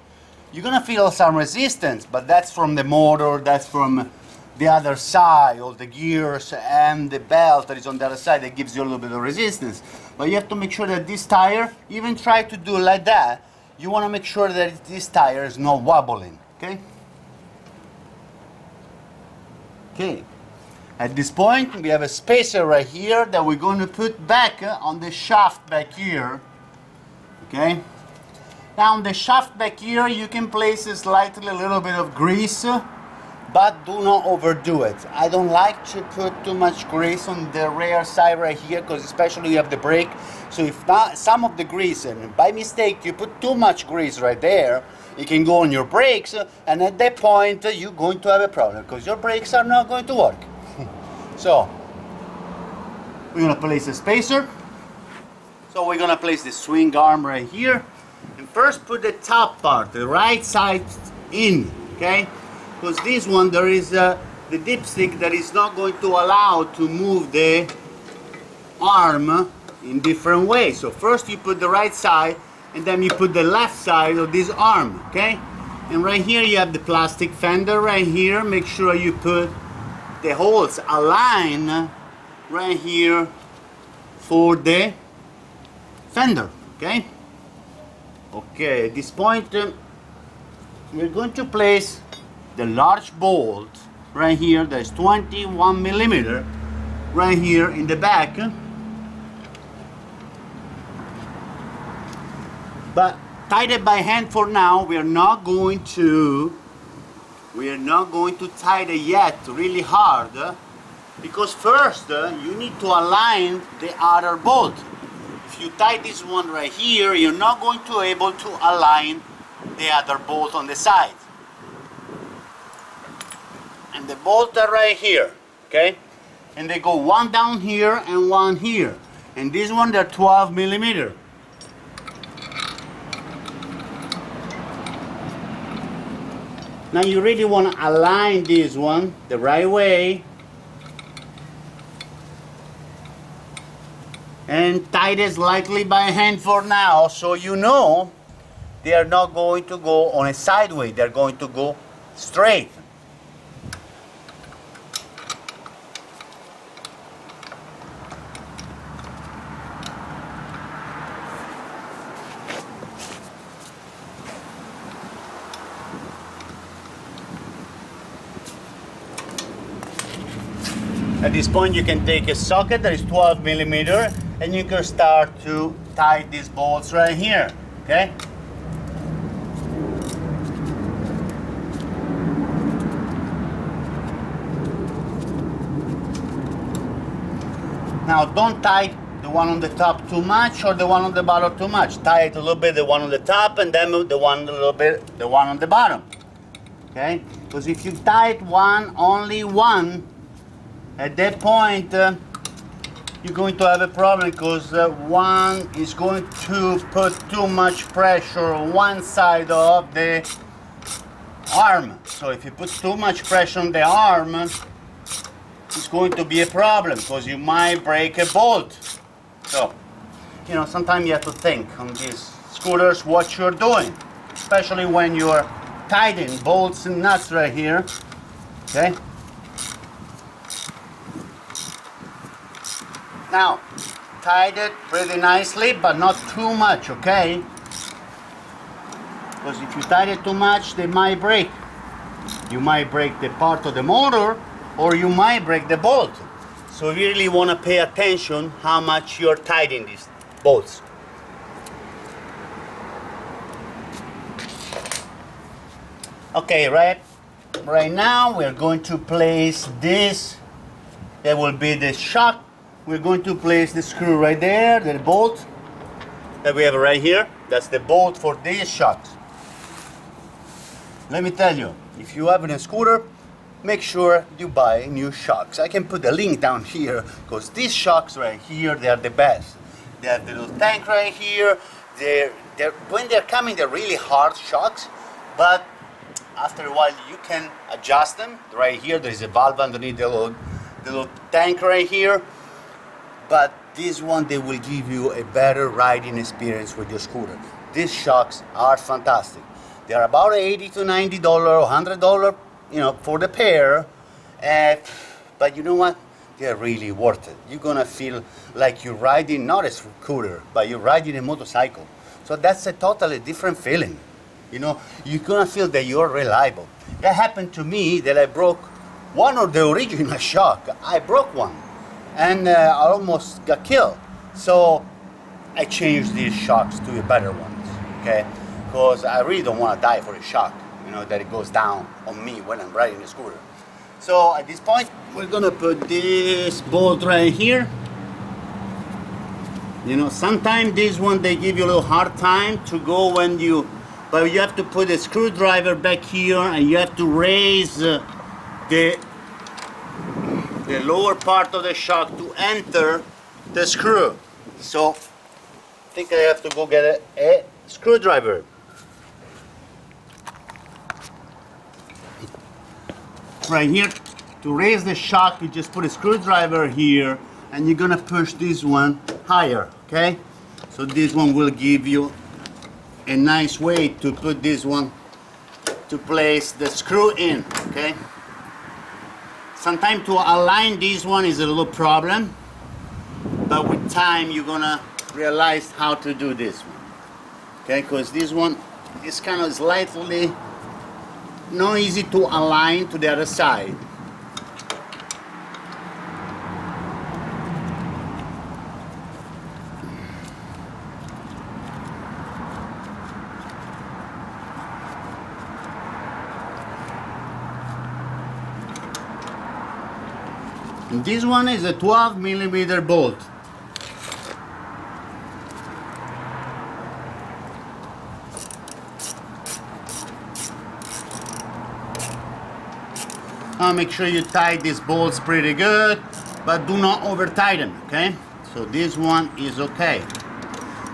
You're gonna feel some resistance, but that's from the motor, that's from the other side, all the gears and the belt that is on the other side that gives you a little bit of resistance. But you have to make sure that this tire, even try to do like that, you want to make sure that this tire is not wobbling, okay? Okay. At this point, we have a spacer right here that we're going to put back on the shaft back here, okay? Now on the shaft back here, you can place slightly a little bit of grease, but do not overdo it. I don't like to put too much grease on the rear side right here, because especially you have the brake. So if not, some of the grease, and by mistake you put too much grease right there, it can go on your brakes, and at that point you're going to have a problem, because your brakes are not going to work. So we're going to place a spacer. So we're going to place the swing arm right here, and first put the top part, the right side in, okay? Because this one, there is the dipstick that is not going to allow to move the arm in different ways. So first you put the right side, and then you put the left side of this arm, okay? And right here you have the plastic fender right here. Make sure you put the holes align right here for the fender, okay? Okay, at this point we're going to place the large bolt right here that is 21 millimeter right here in the back, but tied it by hand for now. We are not going to tight it yet really hard, because first you need to align the other bolt. If you tie this one right here, you're not going to be able to align the other bolt on the side. And the bolts are right here, okay? And they go one down here and one here. And this one, they're 12 millimeter. Now you really want to align this one the right way and tie it slightly by hand for now, so you know they are not going to go on a sideway, they're going to go straight. At this point you can take a socket that is 12 millimeter and you can start to tie these bolts right here, okay? Now don't tie the one on the top too much or the one on the bottom too much. Tie it a little bit, the one on the top, and then the one a little bit, the one on the bottom. Okay? Because if you tie it only one, at that point you're going to have a problem, because one is going to put too much pressure on one side of the arm. So if you put too much pressure on the arm, it's going to be a problem, because you might break a bolt. So, you know, sometimes you have to think on these scooters what you're doing, especially when you're tightening bolts and nuts right here. Okay? Now, tied it pretty nicely, but not too much, okay? Because if you tie it too much, they might break. You might break the part of the motor, or you might break the bolt. So you really want to pay attention how much you're tightening these bolts. Okay, right now we're going to place this. That will be the shock. We're going to place the screw right there, the bolt that we have right here. That's the bolt for these shocks. Let me tell you, if you have a scooter, make sure you buy new shocks. I can put a link down here, because these shocks right here, they are the best. They have the little tank right here. When they're coming, they're really hard shocks, but after a while you can adjust them. Right here, there is a valve underneath the little tank right here. But this one, they will give you a better riding experience with your scooter. These shocks are fantastic. They are about $80 to $90, $100, you know, for the pair. But you know what? They're really worth it. You're gonna feel like you're riding not a scooter, but you're riding a motorcycle. So that's a totally different feeling. You know, you're gonna feel that you're reliable. That happened to me, that I broke one of the original shock. I broke one, and I almost got killed. So I changed these shocks to better ones, okay? Because I really don't want to die for a shock, you know, that it goes down on me when I'm riding a scooter. So at this point, we're gonna put this bolt right here. You know, sometimes this one, they give you a little hard time to go when you, but you have to put a screwdriver back here, and you have to raise the lower part of the shock to enter the screw. So I think I have to go get a screwdriver. Right here, to raise the shock, you just put a screwdriver here, and you're gonna push this one higher, okay? So this one will give you a nice way to put this one, to place the screw in, okay? Sometimes to align this one is a little problem, but with time you're gonna realize how to do this one, okay? Because this one is kind of slightly not easy to align to the other side. And this one is a 12mm bolt. Make sure you tie these bolts pretty good, but do not over tighten, okay? So this one is okay.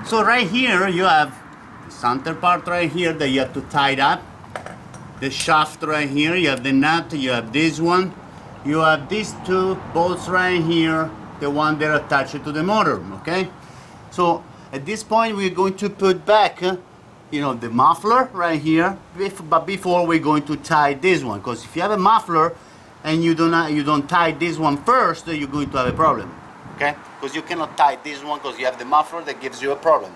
So right here you have the center part right here that you have to tie it up. The shaft right here, you have the nut, you have this one. You have these two bolts right here, the one that are attached to the motor, okay? So at this point we're going to put back you know, the muffler right here, but before we're going to tie this one, because if you have a muffler and you don't tie this one first, you're going to have a problem, okay? Because you cannot tie this one because you have the muffler that gives you a problem.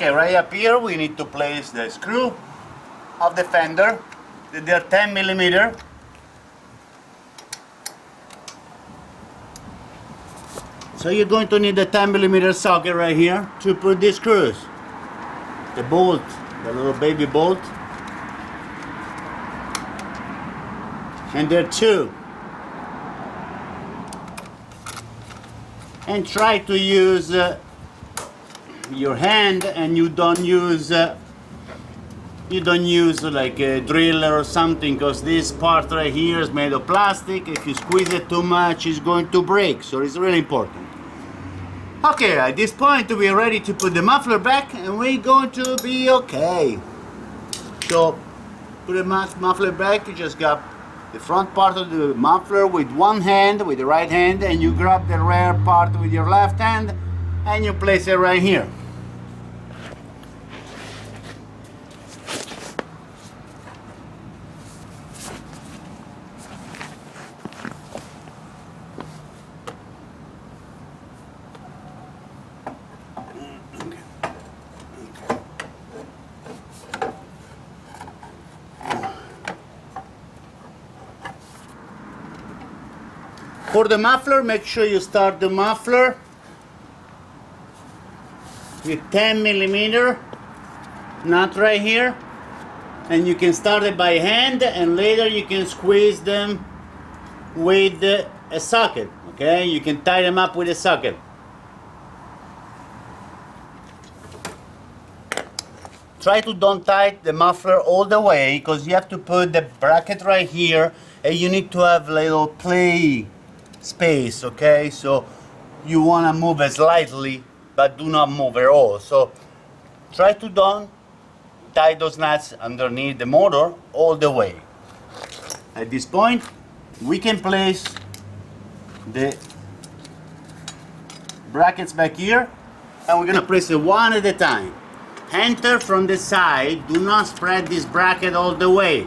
Okay, right up here we need to place the screw of the fender. They're 10 millimeter. So you're going to need a 10 millimeter socket right here to put these screws. The bolt, the little baby bolt. And there are two. And try to use your hand, and you don't use like a driller or something, because this part right here is made of plastic. If you squeeze it too much, it's going to break. So it's really important. Okay, at this point we are ready to put the muffler back, and we're going to be okay. So put the muffler back. You just grab the front part of the muffler with one hand, with the right hand, and you grab the rear part with your left hand, and you place it right here. For the muffler, make sure you start the muffler with 10 millimeter nut right here, and you can start it by hand, and later you can squeeze them with a socket. Okay, you can tie them up with a socket. Try to don't tie the muffler all the way, because you have to put the bracket right here, and you need to have a little play space. Okay, so you want to move it slightly, but do not move at all. So try to don't tie those nuts underneath the motor all the way. At this point, we can place the brackets back here, and we're gonna place it one at a time. Enter from the side. Do not spread this bracket all the way.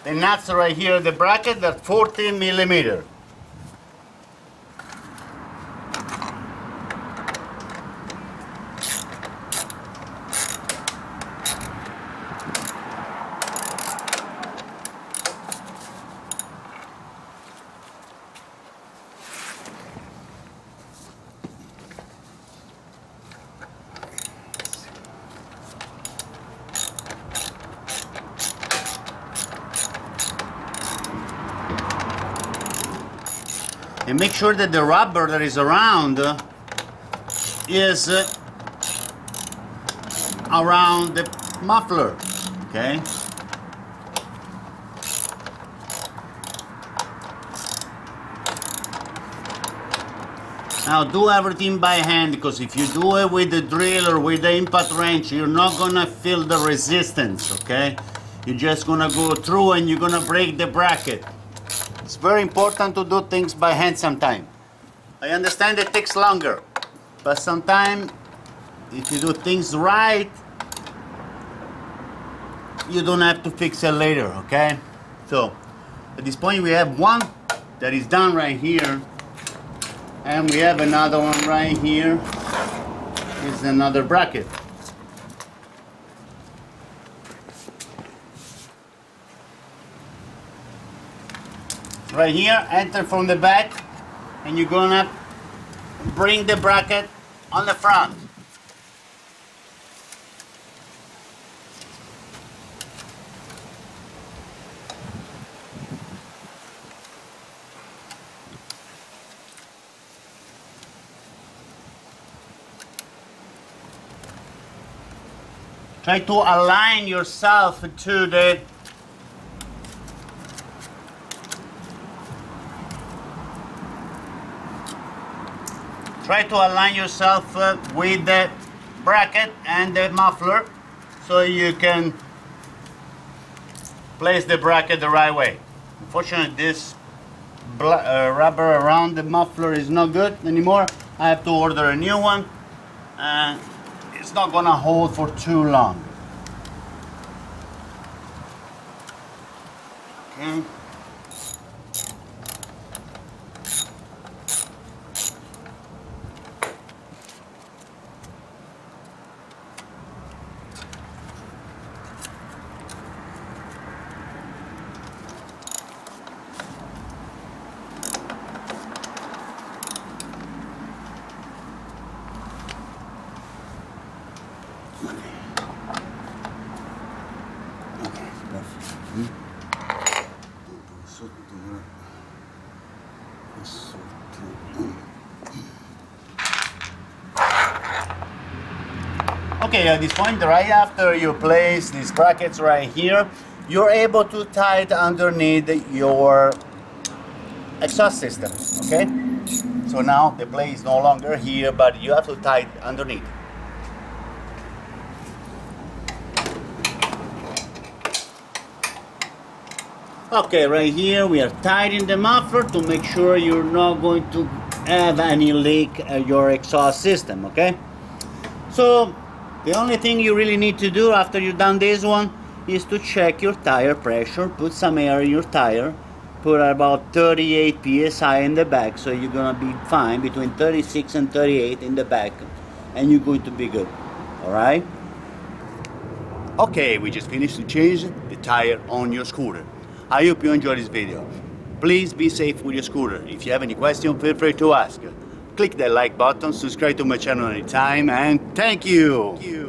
The nuts right here, the bracket, they're 14 millimeter. And make sure that the rubber that is around is around the muffler, okay? Now do everything by hand, because if you do it with the drill or with the impact wrench, you're not gonna feel the resistance, okay? You're just gonna go through and you're gonna break the bracket. It's very important to do things by hand sometimes. I understand it takes longer, but sometimes if you do things right, you don't have to fix it later, okay? So at this point we have one that is done right here, and we have another one right here. This is another bracket. Right here, enter from the back, and you're gonna bring the bracket on the front. Try to align yourself to the with the bracket and the muffler, so you can place the bracket the right way. Unfortunately, this rubber around the muffler is not good anymore. I have to order a new one, and it's not gonna hold for too long. Okay. Okay, at this point, right after you place these brackets right here, you're able to tie it underneath your exhaust system, okay? So now the blade is no longer here, but you have to tie it underneath. Okay, right here we are tightening the muffler to make sure you're not going to have any leak at your exhaust system, okay? So the only thing you really need to do after you've done this one is to check your tire pressure, put some air in your tire, put about 38 psi in the back, so you're gonna be fine between 36 and 38 in the back, and you're going to be good, all right? Okay, we just finished to change the tire on your scooter. I hope you enjoyed this video. Please be safe with your scooter. If you have any questions, feel free to ask. Click that like button, subscribe to my channel anytime, and thank you!